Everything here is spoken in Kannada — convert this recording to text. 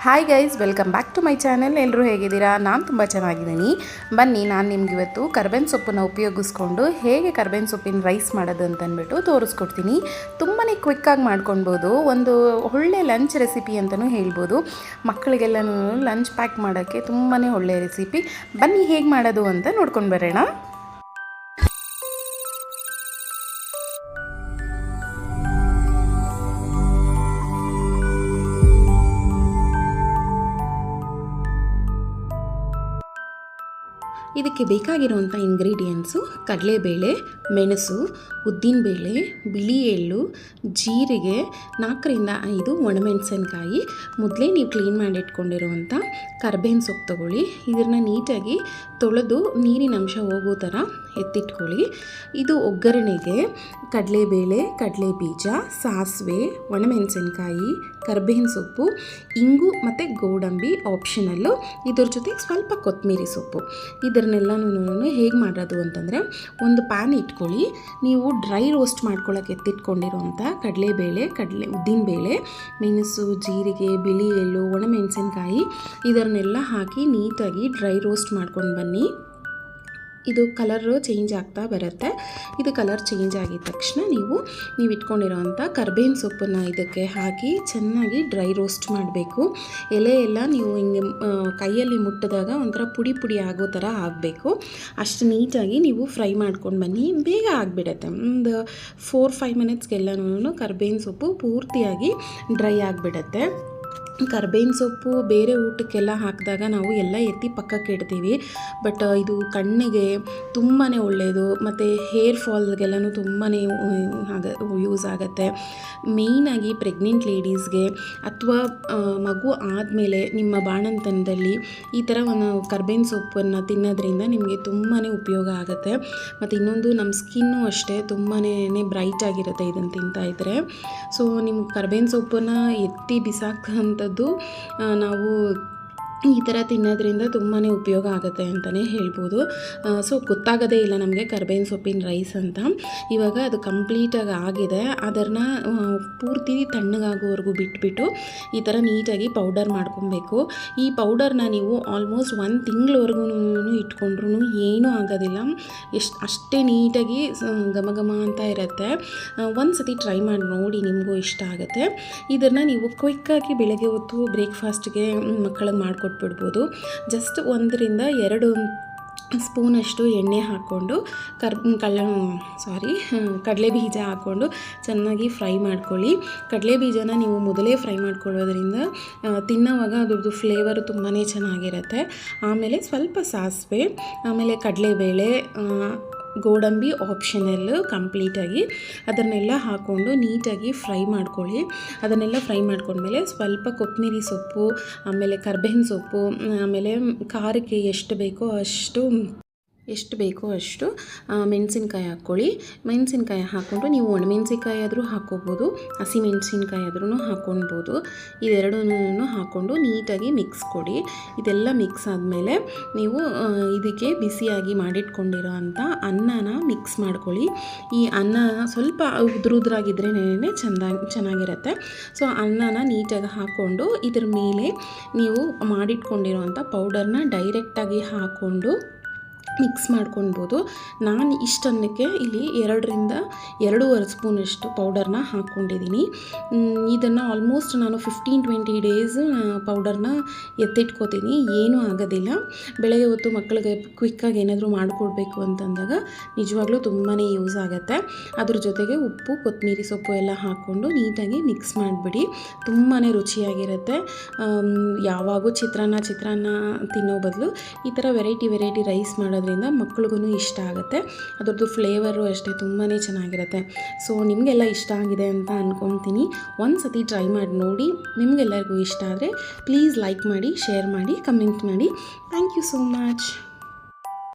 Hi guys, welcome back to my channel. ಎಲ್ಲರೂ ಹೇಗಿದ್ದೀರಾ? ನಾನು ತುಂಬ ಚೆನ್ನಾಗಿದ್ದೀನಿ. ಬನ್ನಿ, ನಾನು ನಿಮ್ಗೆ ಇವತ್ತು ಕರ್ಬೇವಿನ ಸೊಪ್ಪನ್ನು ಉಪಯೋಗಿಸ್ಕೊಂಡು ಹೇಗೆ ಕರ್ಬೇವಿನ ಸೊಪ್ಪಿನ ರೈಸ್ ಮಾಡೋದು ಅಂತಂದ್ಬಿಟ್ಟು ತೋರಿಸ್ಕೊಡ್ತೀನಿ. ತುಂಬಾ ಕ್ವಿಕ್ಕಾಗಿ ಮಾಡ್ಕೊಳ್ಬೋದು. ಒಂದು ಒಳ್ಳೆ ಲಂಚ್ ರೆಸಿಪಿ ಅಂತಲೂ ಹೇಳ್ಬೋದು. ಮಕ್ಕಳಿಗೆಲ್ಲನೂ ಲಂಚ್ ಪ್ಯಾಕ್ ಮಾಡೋಕ್ಕೆ ತುಂಬಾ ಒಳ್ಳೆಯ ರೆಸಿಪಿ. ಬನ್ನಿ ಹೇಗೆ ಮಾಡೋದು ಅಂತ ನೋಡ್ಕೊಂಡು ಬರೋಣ. ಇದಕ್ಕೆ ಬೇಕಾಗಿರುವಂಥ ಇಂಗ್ರೀಡಿಯೆಂಟ್ಸು ಕಡಲೆಬೇಳೆ, ಮೆಣಸು, ಉದ್ದಿನಬೇಳೆ, ಬಿಳಿ ಎಳ್ಳು, ಜೀರಿಗೆ, 4ರಿಂದ 5 ಒಣಮೆಣಸಿನ್ಕಾಯಿ, ಮೊದಲೇ ನೀವು ಕ್ಲೀನ್ ಮಾಡಿ ಇಟ್ಕೊಂಡಿರುವಂಥ ಕರ್ಬೇವಿನ ಸೊಪ್ಪು ತೊಗೊಳ್ಳಿ. ಇದನ್ನು ನೀಟಾಗಿ ತೊಳೆದು ನೀರಿನ ಅಂಶ ಹೋಗೋ ಥರ ಎತ್ತಿಟ್ಕೊಳ್ಳಿ. ಇದು ಒಗ್ಗರಣೆಗೆ ಕಡಲೆಬೇಳೆ, ಕಡಲೆ ಬೀಜ, ಸಾಸಿವೆ, ಒಣಮೆಣಸಿನ್ಕಾಯಿ, ಕರ್ಬೇವಿನ ಸೊಪ್ಪು, ಇಂಗು ಮತ್ತು ಗೋಡಂಬಿ ಆಪ್ಷನಲ್ಲು. ಇದ್ರ ಜೊತೆಗೆ ಸ್ವಲ್ಪ ಕೊತ್ತಂಬರಿ ಸೊಪ್ಪು. ಇದನ್ನೆಲ್ಲನೂ ಹೇಗೆ ಮಾಡೋದು ಅಂತಂದರೆ, ಒಂದು ಪ್ಯಾನ್ ಇಟ್ಕೊಳ್ಳಿ. ನೀವು ಡ್ರೈ ರೋಸ್ಟ್ ಮಾಡ್ಕೊಳ್ಳೋಕೆ ಎತ್ತಿಟ್ಕೊಂಡಿರೋಂಥ ಕಡಲೆಬೇಳೆ, ಉದ್ದಿನಬೇಳೆ, ಮೆಣಸು, ಜೀರಿಗೆ, ಬಿಳಿ ಎಳ್ಳು, ಒಣಮೆಣಸಿನ್ಕಾಯಿ ಇದನ್ನೆಲ್ಲ ಹಾಕಿ ನೀಟಾಗಿ ಡ್ರೈ ರೋಸ್ಟ್ ಮಾಡ್ಕೊಂಡು ಬನ್ನಿ. ಇದು ಕಲರು ಚೇಂಜ್ ಆಗ್ತಾ ಬರುತ್ತೆ. ಇದು ಕಲರ್ ಚೇಂಜ್ ಆಗಿದ ತಕ್ಷಣ ನೀವು ಇಟ್ಕೊಂಡಿರೋವಂಥ ಕರ್ಬೇವಿನ ಸೊಪ್ಪನ್ನು ಇದಕ್ಕೆ ಹಾಕಿ ಚೆನ್ನಾಗಿ ಡ್ರೈ ರೋಸ್ಟ್ ಮಾಡಬೇಕು. ಎಲೆ ಎಲ್ಲ ನೀವು ಹಿಂಗೆ ಕೈಯಲ್ಲಿ ಮುಟ್ಟಿದಾಗ ಒಂಥರ ಪುಡಿ ಪುಡಿ ಆಗೋ ಥರ ಆಗಬೇಕು. ಅಷ್ಟು ನೀಟಾಗಿ ನೀವು ಫ್ರೈ ಮಾಡ್ಕೊಂಡು ಬನ್ನಿ. ಬೇಗ ಆಗಿಬಿಡುತ್ತೆ. ಒಂದು 4-5 ಮಿನಿಟ್ಸ್ಗೆಲ್ಲನೂ ಕರ್ಬೇವಿನ ಸೊಪ್ಪು ಪೂರ್ತಿಯಾಗಿ ಡ್ರೈ ಆಗಿಬಿಡುತ್ತೆ. ಕರ್ಬೇವಿನ ಸೊಪ್ಪು ಬೇರೆ ಊಟಕ್ಕೆಲ್ಲ ಹಾಕಿದಾಗ ನಾವು ಎಲ್ಲ ಎತ್ತಿ ಪಕ್ಕಕ್ಕೆ ಇಡ್ತೀವಿ. ಬಟ್ ಇದು ಕಣ್ಣಿಗೆ ತುಂಬಾ ಒಳ್ಳೆಯದು ಮತ್ತು ಹೇರ್ ಫಾಲ್ಗೆಲ್ಲನೂ ತುಂಬಾ ಯೂಸ್ ಆಗುತ್ತೆ. ಮೇಯ್ನಾಗಿ ಪ್ರೆಗ್ನೆಂಟ್ ಲೇಡೀಸ್ಗೆ ಅಥವಾ ಮಗು ಆದಮೇಲೆ ನಿಮ್ಮ ಬಾಣಂತನದಲ್ಲಿ ಈ ಥರ ಒಂದು ಕರ್ಬೇವಿನ ಸೊಪ್ಪನ್ನು ತಿನ್ನೋದ್ರಿಂದ ನಿಮಗೆ ತುಂಬಾ ಉಪಯೋಗ ಆಗುತ್ತೆ. ಮತ್ತು ಇನ್ನೊಂದು ನಮ್ಮ ಸ್ಕಿನ್ನು ಅಷ್ಟೇ ತುಂಬಾ ಬ್ರೈಟ್ ಆಗಿರುತ್ತೆ ಇದನ್ನು ತಿಂತಾಯಿದ್ರೆ. ಸೊ ನಿಮ್ಮ ಕರ್ಬೇವಿನ ಸೊಪ್ಪನ್ನು ಎತ್ತಿ ಬಿಸಾಕಂಥ ನಾವು ಈ ಥರ ತಿನ್ನೋದ್ರಿಂದ ತುಂಬಾ ಉಪಯೋಗ ಆಗುತ್ತೆ ಅಂತಲೇ ಹೇಳ್ಬೋದು. ಸೊ ಗೊತ್ತಾಗೋದೇ ಇಲ್ಲ ನಮಗೆ ಕರ್ಬೇವಿನ ಸೊಪ್ಪಿನ ರೈಸ್ ಅಂತ. ಇವಾಗ ಅದು ಕಂಪ್ಲೀಟಾಗಿ ಆಗಿದೆ. ಅದನ್ನು ಪೂರ್ತಿ ತಣ್ಣಗಾಗೋವರೆಗೂ ಬಿಟ್ಬಿಟ್ಟು ಈ ಥರ ನೀಟಾಗಿ ಪೌಡರ್ ಮಾಡ್ಕೊಬೇಕು. ಈ ಪೌಡರ್ನ ನೀವು ಆಲ್ಮೋಸ್ಟ್ 1 ತಿಂಗಳವರೆಗೂ ಇಟ್ಕೊಂಡ್ರೂ ಏನೂ ಆಗೋದಿಲ್ಲ. ಅಷ್ಟೇ ನೀಟಾಗಿ ಘಮ ಘಮ ಅಂತ ಇರುತ್ತೆ. ಒಂದು ಸತಿ ಟ್ರೈ ಮಾಡಿ ನೋಡಿ, ನಿಮಗೂ ಇಷ್ಟ ಆಗುತ್ತೆ. ಇದನ್ನು ನೀವು ಕ್ವಿಕ್ಕಾಗಿ ಬೆಳಗ್ಗೆ ಹೊತ್ತು ಬ್ರೇಕ್ಫಾಸ್ಟ್ಗೆ ಮಕ್ಕಳಿಗೆ ಮಾಡಿಕೊಟ್ಬಿಡ್ಬೋದು. ಜಸ್ಟ್ 1ರಿಂದ 2 ಸ್ಪೂನಷ್ಟು ಎಣ್ಣೆ ಹಾಕ್ಕೊಂಡು ಕಡಲೆ ಬೀಜ ಹಾಕ್ಕೊಂಡು ಚೆನ್ನಾಗಿ ಫ್ರೈ ಮಾಡ್ಕೊಳ್ಳಿ. ಕಡಲೆ ಬೀಜನ ನೀವು ಮೊದಲೇ ಫ್ರೈ ಮಾಡ್ಕೊಳ್ಳೋದ್ರಿಂದ ತಿನ್ನೋವಾಗ ಅದ್ರದ್ದು ಫ್ಲೇವರು ತುಂಬಾ ಚೆನ್ನಾಗಿರುತ್ತೆ. ಆಮೇಲೆ ಸ್ವಲ್ಪ ಸಾಸಿವೆ, ಆಮೇಲೆ ಕಡಲೆಬೇಳೆ, ಗೋಡಂಬಿ ಆಪ್ಷನಲ್ಲು ಕಂಪ್ಲೀಟಾಗಿ ಅದನ್ನೆಲ್ಲ ಹಾಕ್ಕೊಂಡು ನೀಟಾಗಿ ಫ್ರೈ ಮಾಡ್ಕೊಳ್ಳಿ. ಅದನ್ನೆಲ್ಲ ಫ್ರೈ ಮಾಡ್ಕೊಂಡ್ಮೇಲೆ ಸ್ವಲ್ಪ ಕೊತ್ತಂಬರಿ ಸೊಪ್ಪು, ಆಮೇಲೆ ಕರ್ಬೇವಿನ ಸೊಪ್ಪು, ಆಮೇಲೆ ಖಾರಕ್ಕೆ ಎಷ್ಟು ಬೇಕೋ ಅಷ್ಟು ಮೆಣಸಿನ್ಕಾಯಿ ಹಾಕ್ಕೊಳ್ಳಿ. ಮೆಣಸಿನ್ಕಾಯಿ ಹಾಕ್ಕೊಂಡು ನೀವು ಒಣಮೆಣಸಿನ್ಕಾಯಿ ಆದರೂ ಹಾಕ್ಕೋಬೋದು, ಹಸಿಮೆಣಸಿನ್ಕಾಯಿ ಆದ್ರೂ ಹಾಕ್ಕೊಳ್ಬೋದು. ಇದೆರಡನ್ನೂ ಹಾಕ್ಕೊಂಡು ನೀಟಾಗಿ ಮಿಕ್ಸ್ ಕೊಡಿ. ಇದೆಲ್ಲ ಮಿಕ್ಸ್ ಆದಮೇಲೆ ನೀವು ಇದಕ್ಕೆ ಬಿಸಿಯಾಗಿ ಮಾಡಿಟ್ಕೊಂಡಿರೋ ಅಂಥ ಅನ್ನನ ಮಿಕ್ಸ್ ಮಾಡ್ಕೊಳ್ಳಿ. ಈ ಅನ್ನ ಸ್ವಲ್ಪ ಉದುರಾಗಿದ್ರೇ ಚೆನ್ನಾಗಿರುತ್ತೆ. ಸೊ ಅನ್ನನ ನೀಟಾಗಿ ಹಾಕ್ಕೊಂಡು ಇದ್ರ ಮೇಲೆ ನೀವು ಮಾಡಿಟ್ಕೊಂಡಿರೋವಂಥ ಪೌಡರ್ನ ಡೈರೆಕ್ಟಾಗಿ ಹಾಕ್ಕೊಂಡು ಮಿಕ್ಸ್ ಮಾಡ್ಕೊಳ್ಬೋದು. ನಾನು ಇಷ್ಟನ್ನಕ್ಕೆ ಇಲ್ಲಿ 2ರಿಂದ 2.5 ಸ್ಪೂನಷ್ಟು ಪೌಡರ್ನ ಹಾಕ್ಕೊಂಡಿದ್ದೀನಿ. ಇದನ್ನು ಆಲ್ಮೋಸ್ಟ್ ನಾನು 15-20 ಡೇಸ್ ಪೌಡರ್ನ ಎತ್ತಿಟ್ಕೋತೀನಿ. ಏನೂ ಆಗೋದಿಲ್ಲ. ಬೆಳಗ್ಗೆ ಹೊತ್ತು ಮಕ್ಕಳಿಗೆ ಕ್ವಿಕ್ಕಾಗಿ ಏನಾದರೂ ಮಾಡಿಕೊಡ್ಬೇಕು ಅಂತಂದಾಗ ನಿಜವಾಗ್ಲೂ ತುಂಬಾ ಯೂಸ್ ಆಗುತ್ತೆ. ಅದ್ರ ಜೊತೆಗೆ ಉಪ್ಪು, ಕೊತ್ತಂಬರಿ ಸೊಪ್ಪು ಎಲ್ಲ ಹಾಕ್ಕೊಂಡು ನೀಟಾಗಿ ಮಿಕ್ಸ್ ಮಾಡಿಬಿಡಿ. ತುಂಬಾ ರುಚಿಯಾಗಿರುತ್ತೆ. ಯಾವಾಗೂ ಚಿತ್ರಾನ್ನ ತಿನ್ನೋ ಬದಲು ಈ ಥರ ವೆರೈಟಿ ರೈಸ್ ಮಾಡೋದ್ರಿಂದ ಮಕ್ಕಳಿಗೂ ಇಷ್ಟ ಆಗುತ್ತೆ. ಅದರದ್ದು ಫ್ಲೇವರು ಅಷ್ಟೇ ತುಂಬಾ ಚೆನ್ನಾಗಿರುತ್ತೆ. ಸೊ ನಿಮಗೆಲ್ಲ ಇಷ್ಟ ಆಗಿದೆ ಅಂತ ಅಂದ್ಕೊತೀನಿ. ಒಂದು ಸತಿ ಟ್ರೈ ಮಾಡಿ ನೋಡಿ. ನಿಮಗೆಲ್ಲರಿಗೂ ಇಷ್ಟ ಆದರೆ ಪ್ಲೀಸ್ ಲೈಕ್ ಮಾಡಿ, ಶೇರ್ ಮಾಡಿ, ಕಮೆಂಟ್ ಮಾಡಿ. Thank you so much.